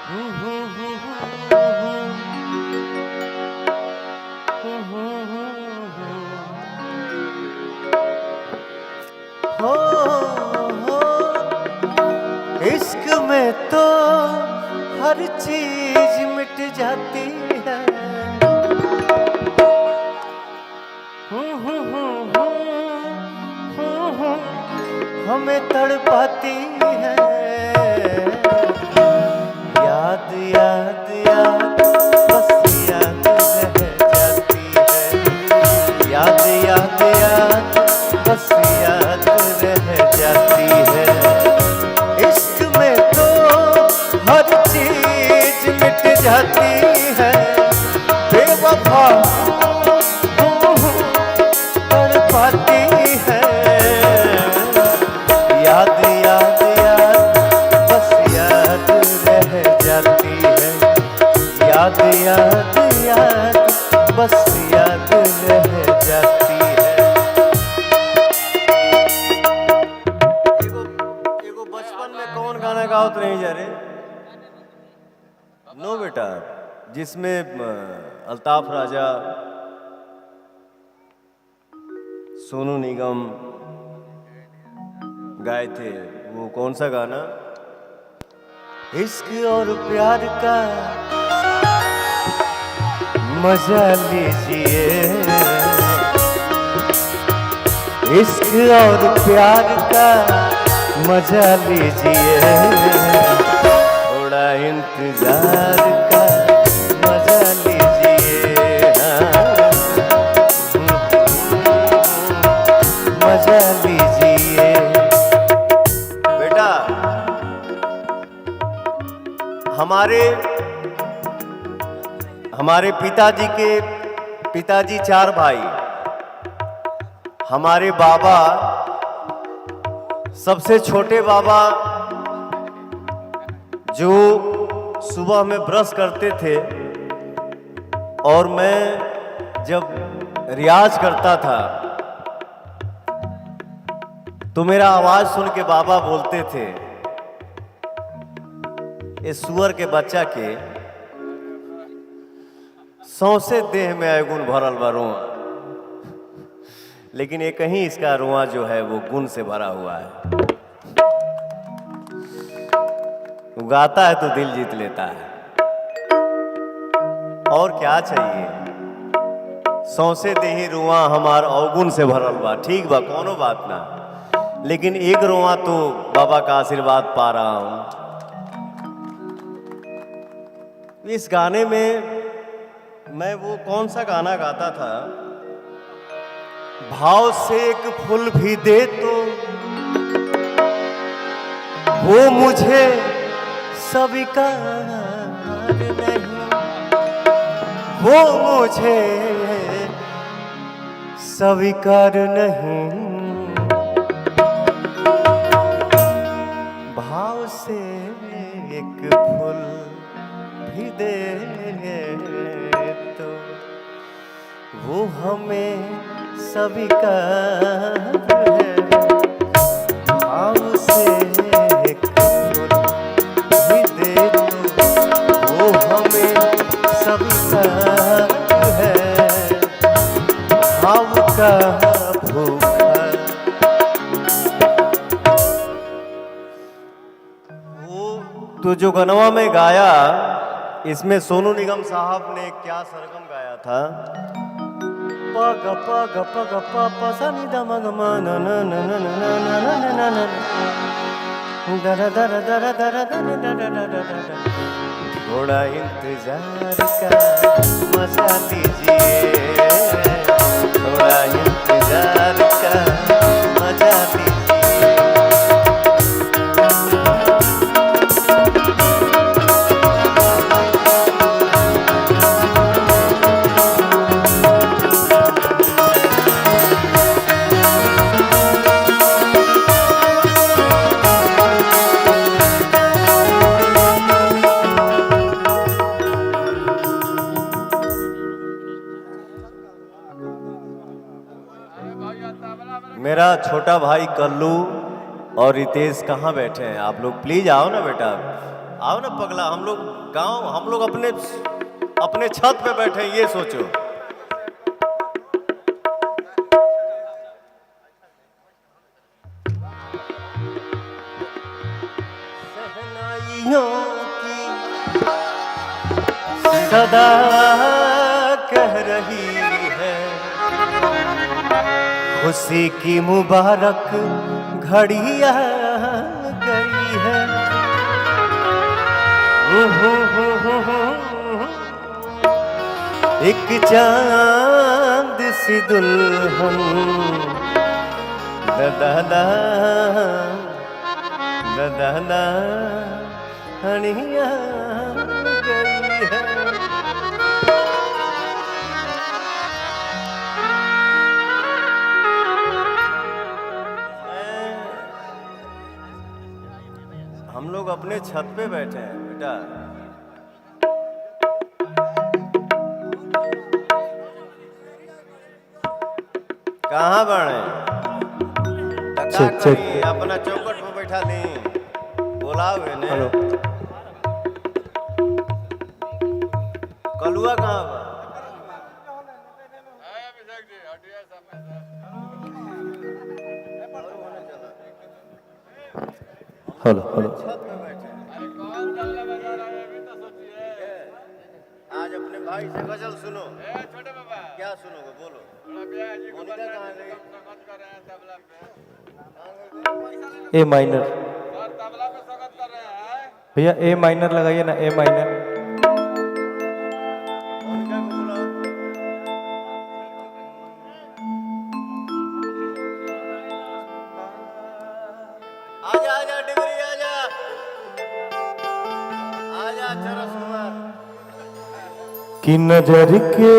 हो इश्क में तो हर चीज मिट जाती है। हमें तड़पाती है। याद याद याद बस याद रह जाती है। याद याद याद बस याद रह जाती है। इश्क में तो हर चीज मिट जाती है। बेवफा तड़पाती है। याद याद याद बस याद रह जाती है। याद याद याद बस याद रह जाती है। एगो बचपन में कौन गाना गाओ तो नहीं जा रहे? नो बेटा, जिसमें अल्ताफ राजा, सोनू निगम गाए थे, वो कौन सा गाना? इश्क और प्यार का मजा लीजिए। इश्क और प्यार का मजा लीजिए। थोड़ा इंतजार का मजा लीजिए। मजा लीजिए बेटा। हमारे पिताजी 4 भाई। हमारे बाबा, सबसे छोटे बाबा जो सुबह में ब्रश करते थे, और मैं जब रियाज करता था तो मेरा आवाज सुन के बाबा बोलते थे, इस सुअर के बच्चा के सौंसे देह में अवगुण भरल बा रुआ, लेकिन एक ही इसका रुआ जो है वो गुण से भरा हुआ है। वो गाता है तो दिल जीत लेता है। और क्या चाहिए? सौंसे देही रुआ हमार अवगुण से भरल बा, ठीक बा, कोनो बात ना, लेकिन एक रुआ तो बाबा का आशीर्वाद पा रहा हूं। इस गाने में मैं वो कौन सा गाना गाता था? भाव से एक फूल भी दे तो वो मुझे स्वीकार नहीं। वो मुझे स्वीकार नहीं। भाव से एक फूल भी देंगे तो वो हमें स्वीकार है। भाव से एक फूल भी दे तो वो हमें स्वीकार है। भाव का भूखा तो जो गनवा में गाया, इसमें सोनू निगम साहब ने क्या सरगम गाया था? प ग प ग प ग प प सा नि द म ग म न न न न न न न न न न द र द र द र द र द न द द द द द। थोड़ा इंतजार का मजा लीजिए। थोड़ा इंतजार का मजा लीजिए। मेरा छोटा भाई कल्लू और रितेश कहाँ बैठे हैं? आप लोग प्लीज आओ ना बेटा, आओ ना पगला, हम लोग गांव, हम लोग अपने अपने छत पे बैठे हैं, ये सोचो। सदा कह रही है खुशी की मुबारक घड़ी आ गई है। एक चांद सी दुल्हन दादा दादा हनिया गई है। हम लोग अपने छत पे बैठे हैं बेटा। कहाँ बने? अपना चौकट पे बैठा दी, बोलाओ ने। हेलो, कलुआ कहाँ बा? हेलो हेलो, आज अपने भाई से गजल सुनो। छोटे बाबा क्या सुनोगे बोलो? ए माइनर भैया, ए माइनर लगाइए ना, ए माइनर। आजा आजा डिग्री, आजा आजा चरस कुमार। कि नजर के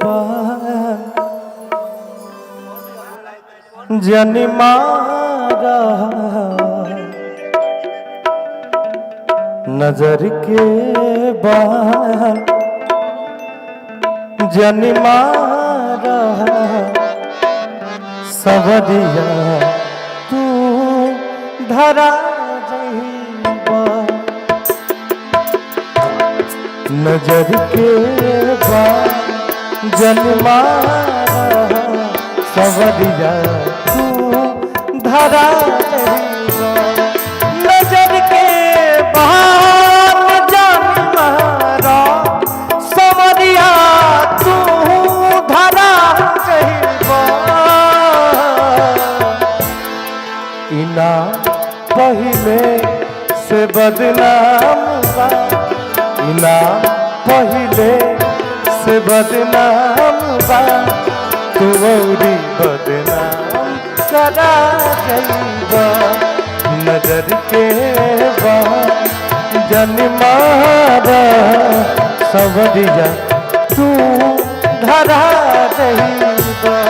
बाद जन मारा, नजर के बाद जन मारा, सवरिया तू धरा जइबा। नजर के बाद जन मारा, सवरिया तू धरा जइबा। नजर के बाद जन मारा, सवरिया तू धरा जइबा। इना पहले से बदनाम बा, इना पहले से बदनाम बा, तू औरी बदनाम करा जइबा। नजर के बाद जन मारा, सवरिया तू धरा जइबा।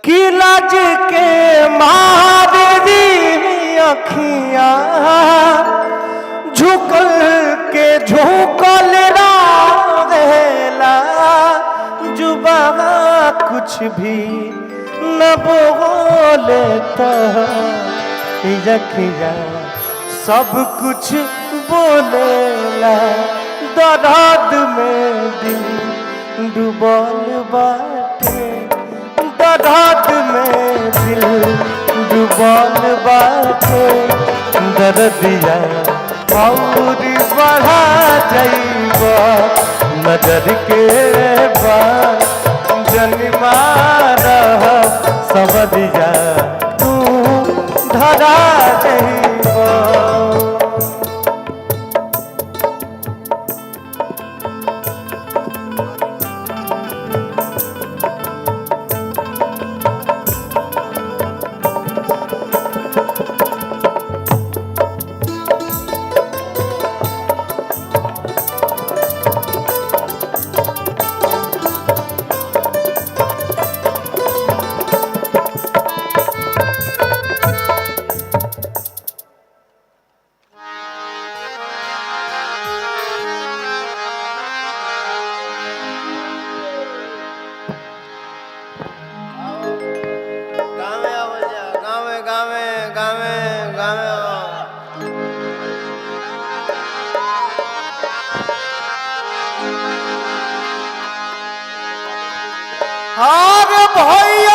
कि लाज के मारे दी अखियां झुकल के झुकल रहेला। जुबा कुछ भी न बोले तो यखिया सब कुछ बोलेला। दर्द में दिल डूबल बाटे, दर्द में दिल डूबल बाटे। दर्दिया और बढ़ा जइबा। नजर के बाद जन मारा, सवरिया तू धरा जइबा। अरे भैया